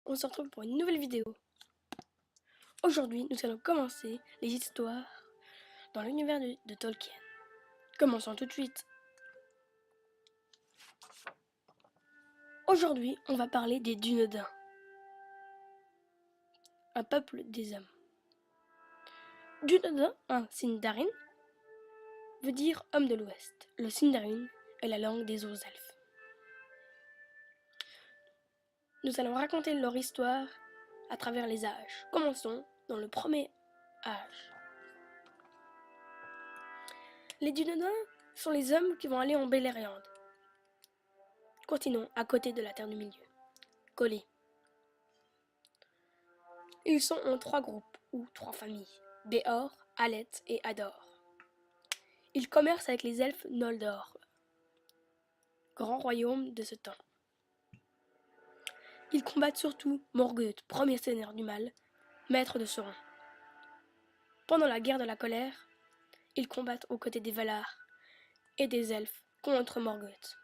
on se retrouve pour une nouvelle vidéo. Aujourd'hui, nous allons commencer les histoires dans l'univers de Tolkien. Commençons tout de suite. Aujourd'hui, on va parler des Dunedains, un peuple des hommes. Dunedain, un Sindarin, veut dire homme de l'Ouest. Le Sindarin est la langue des autres elfes. Nous allons raconter leur histoire à travers les âges. Commençons dans le premier âge. Les Dunedains sont les hommes qui vont aller en Beleriand. Continuons à côté de la Terre du Milieu. Collés. Ils sont en 3 groupes ou 3 familles, Béor, Alet et Ador. Ils commercent avec les elfes Noldor, grand royaume de ce temps. Ils combattent surtout Morgoth, premier seigneur du mal, maître de Sauron. Pendant la guerre de la colère, ils combattent aux côtés des Valar et des elfes contre Morgoth.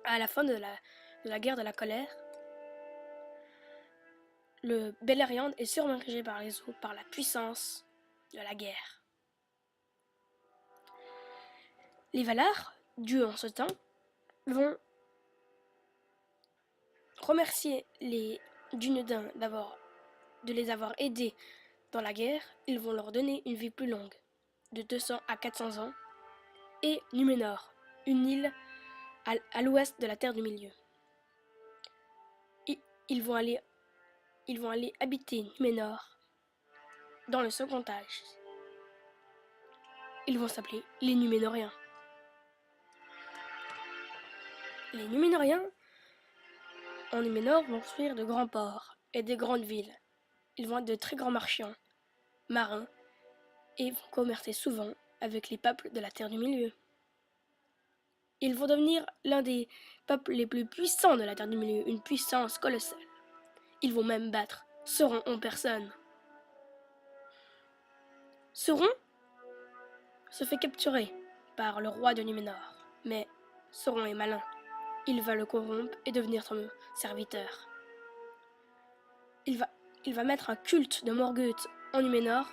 À la fin de la guerre de la colère, le Beleriand est submergé par les eaux par la puissance de la guerre. Les Valar, dieux en ce temps, vont remercier les Dunedains de les avoir aidés dans la guerre. Ils vont leur donner une vie plus longue, de 200 à 400 ans, et Numénor, une île à l'ouest de la Terre du Milieu. Ils vont aller habiter Numénor dans le second âge. Ils vont s'appeler les Numénoriens. Les Numénoriens en Numénor vont construire de grands ports et des grandes villes. Ils vont être de très grands marchands, marins, et vont commercer souvent avec les peuples de la Terre du Milieu. Ils vont devenir l'un des peuples les plus puissants de la Terre du Milieu, une puissance colossale. Ils vont même battre Sauron en personne. Sauron se fait capturer par le roi de Numénor, mais Sauron est malin. Il va le corrompre et devenir son serviteur. Il va mettre un culte de Morgoth en Numénor,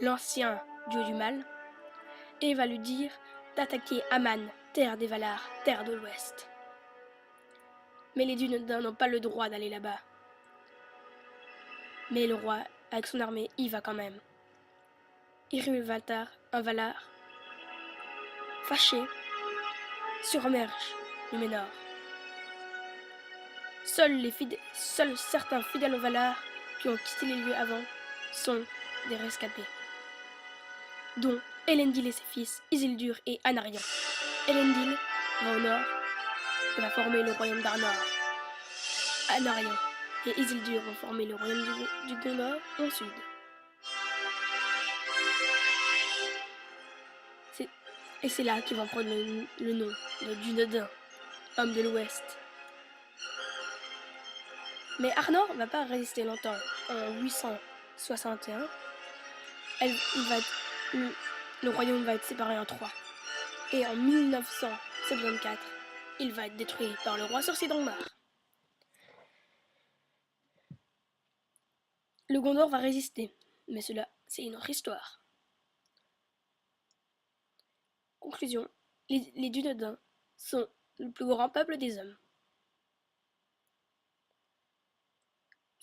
l'ancien dieu du mal, et il va lui dire d'attaquer Aman, terre des Valar, terre de l'Ouest. Mais les Dunedains n'ont pas le droit d'aller là-bas. Mais le roi, avec son armée, y va quand même. Ilúvatar, un Valar, fâché, surmerge Numénor. Seuls certains fidèles aux Valar qui ont quitté les lieux avant sont des rescapés, dont Elendil et ses fils, Isildur et Anarion. Elendil va au nord et va former le royaume d'Arnor. Anarion et Isildur vont former le royaume du Gondor au sud. Et c'est là qu'ils vont prendre le nom de Dunedain, homme de l'Ouest. Mais Arnor ne va pas résister longtemps. En 861, le royaume va être séparé en 3. Et en 1974, il va être détruit par le roi sorcier d'Angmar. Le Gondor va résister, mais cela, c'est une autre histoire. Conclusion, les Dunedains sont le plus grand peuple des hommes.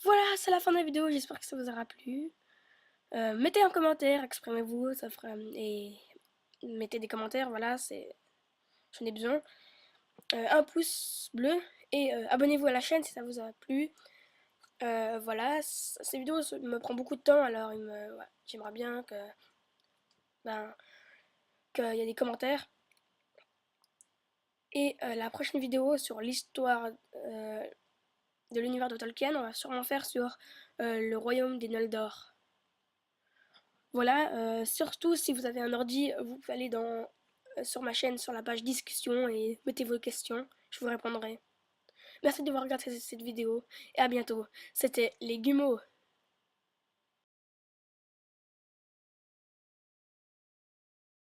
Voilà, c'est la fin de la vidéo, j'espère que ça vous aura plu. Mettez un commentaire, exprimez-vous, ça fera... Et mettez des commentaires, voilà, j'en ai besoin. Un pouce bleu et abonnez-vous à la chaîne si ça vous a plu. Voilà, ces vidéos me prend beaucoup de temps, alors j'aimerais bien qu'il y ait des commentaires. Et la prochaine vidéo sur l'histoire de l'univers de Tolkien, on va sûrement faire sur le royaume des Noldor. Voilà, surtout si vous avez un ordi, vous pouvez aller sur ma chaîne, sur la page discussion et mettez vos questions, je vous répondrai. Merci d'avoir regardé cette vidéo et à bientôt. C'était les Gumeaux.